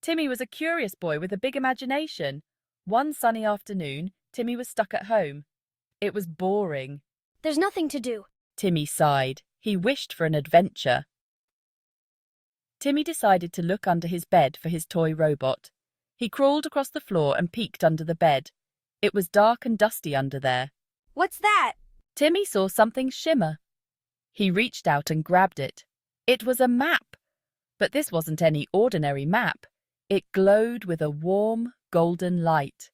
Timmy was a curious boy with a big imagination. One sunny afternoon, Timmy was stuck at home. It was boring. There's nothing to do. Timmy sighed. He wished for an adventure. Timmy decided to look under his bed for his toy robot. He crawled across the floor and peeked under the bed. It was dark and dusty under there. What's that? Timmy saw something shimmer. He reached out and grabbed it. It was a map. But this wasn't any ordinary map. It glowed with a warm, golden light.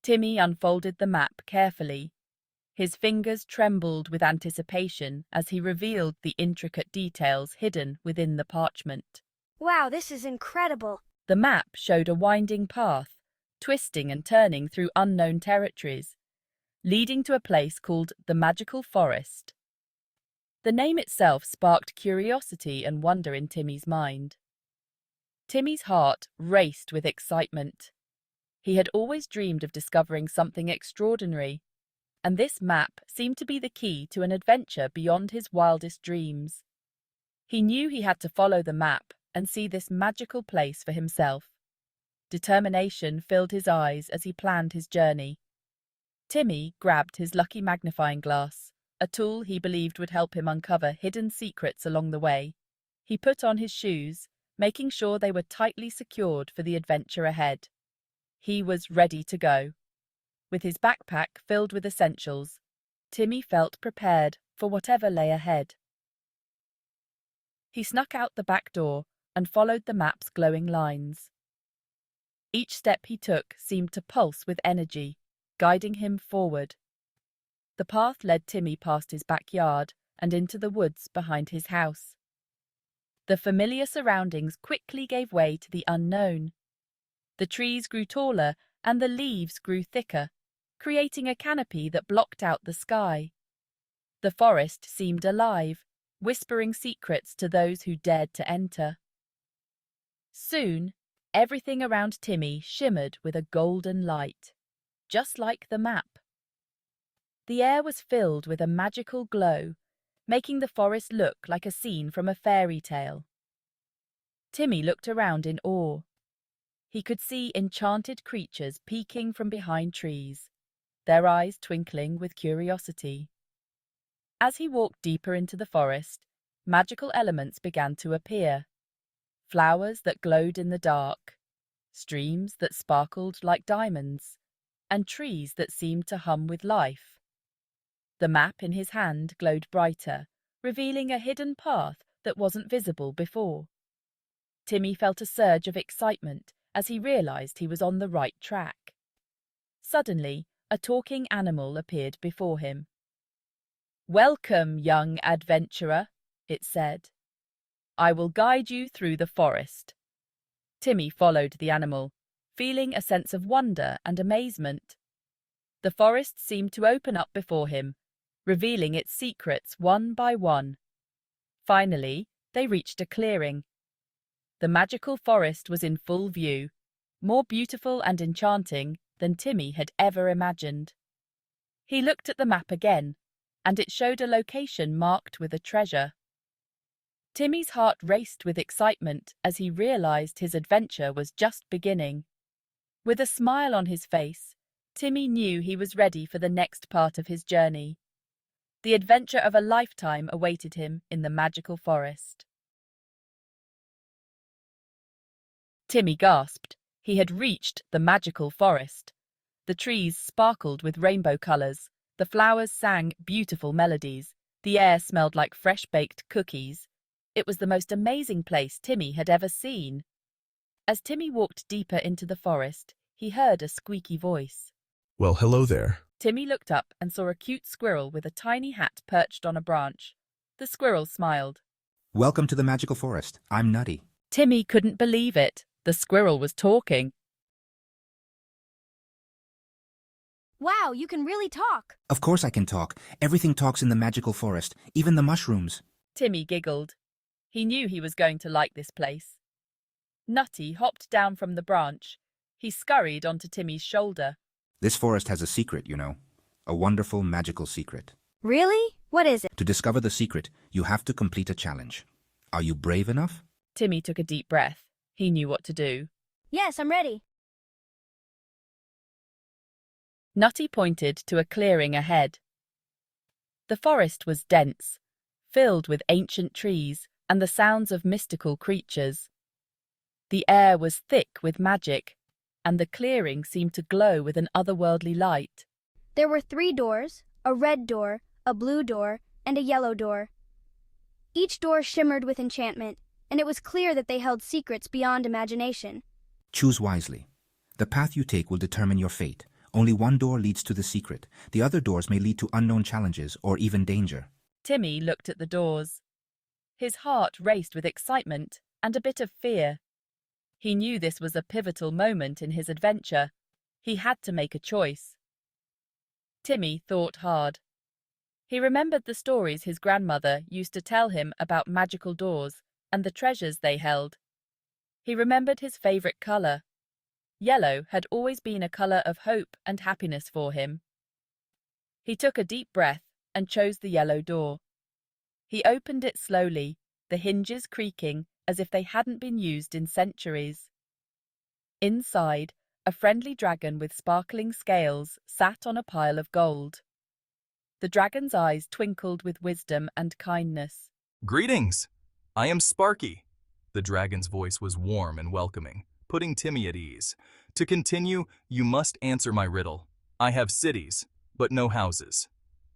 Timmy unfolded the map carefully. His fingers trembled with anticipation as he revealed the intricate details hidden within the parchment. Wow, this is incredible. The map showed a winding path, twisting and turning through unknown territories, leading to a place called the Magical Forest. The name itself sparked curiosity and wonder in Timmy's mind. Timmy's heart raced with excitement. He had always dreamed of discovering something extraordinary, and this map seemed to be the key to an adventure beyond his wildest dreams. He knew he had to follow the map and see this magical place for himself. Determination filled his eyes as he planned his journey. Timmy grabbed his lucky magnifying glass, a tool he believed would help him uncover hidden secrets along the way. He put on his shoes, making sure they were tightly secured for the adventure ahead. He was ready to go. With his backpack filled with essentials, Timmy felt prepared for whatever lay ahead. He snuck out the back door and followed the map's glowing lines. Each step he took seemed to pulse with energy, guiding him forward. The path led Timmy past his backyard and into the woods behind his house. The familiar surroundings quickly gave way to the unknown. The trees grew taller and the leaves grew thicker, creating a canopy that blocked out the sky. The forest seemed alive, whispering secrets to those who dared to enter. Soon, everything around Timmy shimmered with a golden light, just like the map. The air was filled with a magical glow, making the forest look like a scene from a fairy tale. Timmy looked around in awe. He could see enchanted creatures peeking from behind trees, their eyes twinkling with curiosity. As he walked deeper into the forest, magical elements began to appear. Flowers that glowed in the dark, streams that sparkled like diamonds, and trees that seemed to hum with life. The map in his hand glowed brighter, revealing a hidden path that wasn't visible before. Timmy felt a surge of excitement as he realized he was on the right track. Suddenly, a talking animal appeared before him. "Welcome, young adventurer," it said. "I will guide you through the forest." Timmy followed the animal, feeling a sense of wonder and amazement. The forest seemed to open up before him, revealing its secrets one by one. Finally, they reached a clearing. The magical forest was in full view, more beautiful and enchanting than Timmy had ever imagined. He looked at the map again, and it showed a location marked with a treasure. Timmy's heart raced with excitement as he realized his adventure was just beginning. With a smile on his face, Timmy knew he was ready for the next part of his journey. The adventure of a lifetime awaited him in the magical forest. Timmy gasped. He had reached the magical forest. The trees sparkled with rainbow colors. The flowers sang beautiful melodies. The air smelled like fresh-baked cookies. It was the most amazing place Timmy had ever seen. As Timmy walked deeper into the forest, he heard a squeaky voice. Well, hello there. Timmy looked up and saw a cute squirrel with a tiny hat perched on a branch. The squirrel smiled. Welcome to the magical forest. I'm Nutty. Timmy couldn't believe it. The squirrel was talking. Wow, you can really talk. Of course I can talk. Everything talks in the magical forest, even the mushrooms. Timmy giggled. He knew he was going to like this place. Nutty hopped down from the branch. He scurried onto Timmy's shoulder. This forest has a secret, you know. A wonderful magical secret. Really? What is it? To discover the secret, you have to complete a challenge. Are you brave enough? Timmy took a deep breath. He knew what to do. Yes, I'm ready. Nutty pointed to a clearing ahead. The forest was dense, filled with ancient trees and the sounds of mystical creatures. The air was thick with magic, and the clearing seemed to glow with an otherworldly light. There were 3 doors, a red door, a blue door, and a yellow door. Each door shimmered with enchantment, and it was clear that they held secrets beyond imagination. Choose wisely. The path you take will determine your fate. Only one door leads to the secret. The other doors may lead to unknown challenges or even danger. Timmy looked at the doors. His heart raced with excitement and a bit of fear. He knew this was a pivotal moment in his adventure. He had to make a choice. Timmy thought hard. He remembered the stories his grandmother used to tell him about magical doors and the treasures they held. He remembered his favorite color. Yellow had always been a color of hope and happiness for him. He took a deep breath and chose the yellow door. He opened it slowly, the hinges creaking as if they hadn't been used in centuries. Inside, a friendly dragon with sparkling scales sat on a pile of gold. The dragon's eyes twinkled with wisdom and kindness. Greetings! I am Sparky. The dragon's voice was warm and welcoming, putting Timmy at ease. To continue, you must answer my riddle. I have cities, but no houses.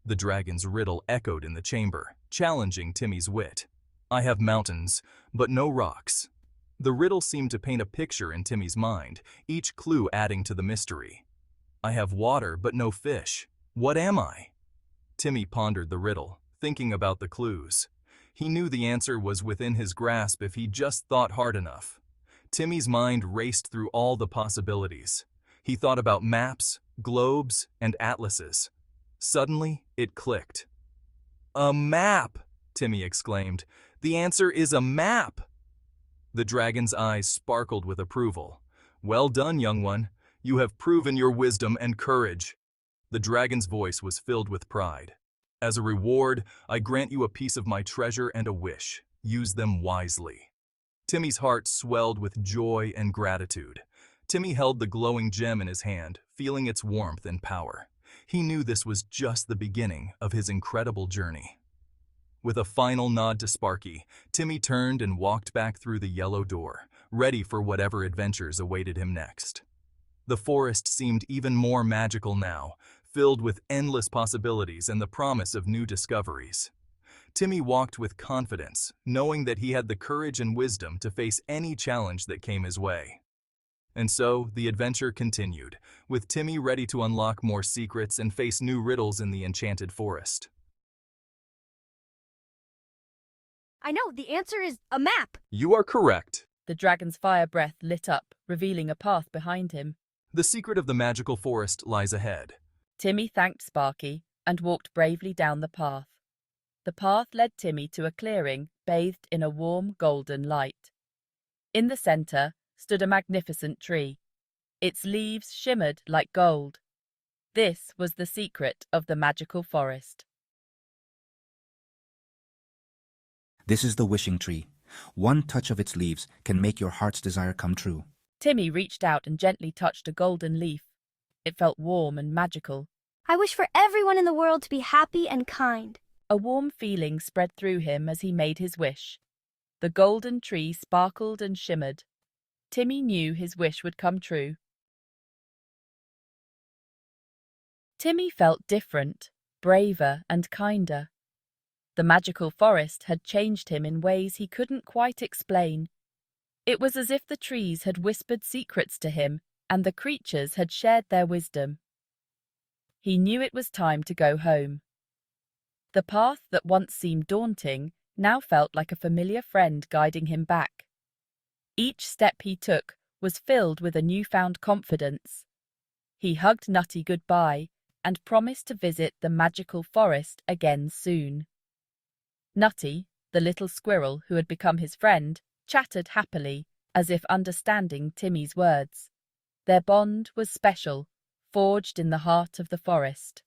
The dragon's riddle echoed in the chamber, challenging Timmy's wit. I have mountains, but no rocks. The riddle seemed to paint a picture in Timmy's mind, each clue adding to the mystery. I have water, but no fish. What am I? Timmy pondered the riddle, thinking about the clues. He knew the answer was within his grasp if he just thought hard enough. Timmy's mind raced through all the possibilities. He thought about maps, globes, and atlases. Suddenly, it clicked. A map! Timmy exclaimed. The answer is a map! The dragon's eyes sparkled with approval. Well done, young one. You have proven your wisdom and courage. The dragon's voice was filled with pride. As a reward, I grant you a piece of my treasure and a wish. Use them wisely. Timmy's heart swelled with joy and gratitude. Timmy held the glowing gem in his hand, feeling its warmth and power. He knew this was just the beginning of his incredible journey. With a final nod to Sparky, Timmy turned and walked back through the yellow door, ready for whatever adventures awaited him next. The forest seemed even more magical now, filled with endless possibilities and the promise of new discoveries. Timmy walked with confidence, knowing that he had the courage and wisdom to face any challenge that came his way. And so, the adventure continued, with Timmy ready to unlock more secrets and face new riddles in the enchanted forest. I know, the answer is a map. You are correct. The dragon's fire breath lit up, revealing a path behind him. The secret of the magical forest lies ahead. Timmy thanked Sparky and walked bravely down the path. The path led Timmy to a clearing bathed in a warm golden light. In the center stood a magnificent tree. Its leaves shimmered like gold. This was the secret of the magical forest. This is the wishing tree. One touch of its leaves can make your heart's desire come true. Timmy reached out and gently touched a golden leaf. It felt warm and magical. I wish for everyone in the world to be happy and kind. A warm feeling spread through him as he made his wish. The golden tree sparkled and shimmered. Timmy knew his wish would come true. Timmy felt different, braver and kinder. The magical forest had changed him in ways he couldn't quite explain. It was as if the trees had whispered secrets to him and the creatures had shared their wisdom. He knew it was time to go home. The path that once seemed daunting now felt like a familiar friend guiding him back. Each step he took was filled with a newfound confidence. He hugged Nutty goodbye and promised to visit the magical forest again soon. Nutty, the little squirrel who had become his friend, chattered happily, as if understanding Timmy's words. Their bond was special, forged in the heart of the forest.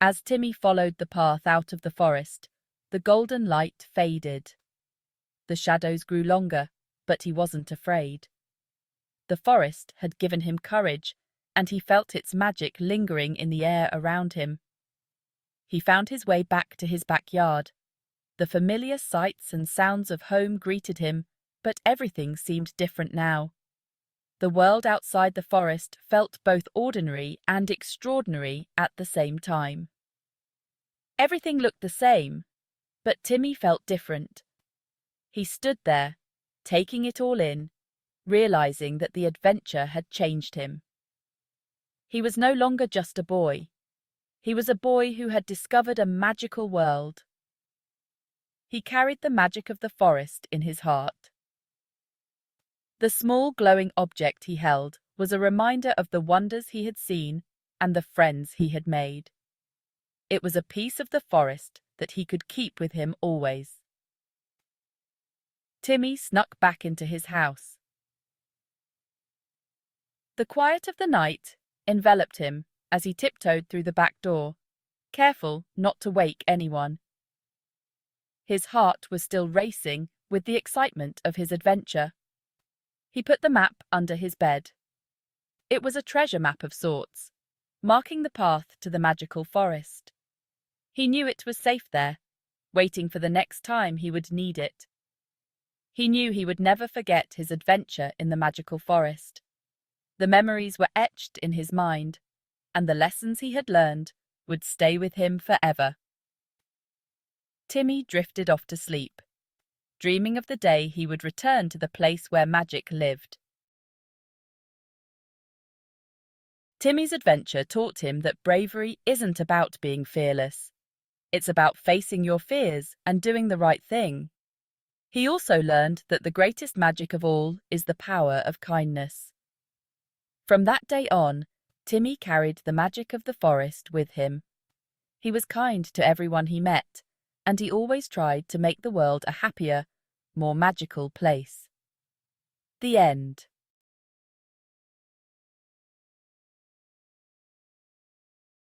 As Timmy followed the path out of the forest, the golden light faded. The shadows grew longer, but he wasn't afraid. The forest had given him courage, and he felt its magic lingering in the air around him. He found his way back to his backyard. The familiar sights and sounds of home greeted him, but everything seemed different now. The world outside the forest felt both ordinary and extraordinary at the same time. Everything looked the same, but Timmy felt different. He stood there, taking it all in, realizing that the adventure had changed him. He was no longer just a boy. He was a boy who had discovered a magical world. He carried the magic of the forest in his heart. The small glowing object he held was a reminder of the wonders he had seen and the friends he had made. It was a piece of the forest that he could keep with him always. Timmy snuck back into his house. The quiet of the night enveloped him as he tiptoed through the back door, careful not to wake anyone. His heart was still racing with the excitement of his adventure. He put the map under his bed. It was a treasure map of sorts, marking the path to the magical forest. He knew it was safe there, waiting for the next time he would need it. He knew he would never forget his adventure in the magical forest. The memories were etched in his mind, and the lessons he had learned would stay with him forever. Timmy drifted off to sleep, dreaming of the day he would return to the place where magic lived. Timmy's adventure taught him that bravery isn't about being fearless. It's about facing your fears and doing the right thing. He also learned that the greatest magic of all is the power of kindness. From that day on, Timmy carried the magic of the forest with him. He was kind to everyone he met, and he always tried to make the world a happier, more magical place. The end.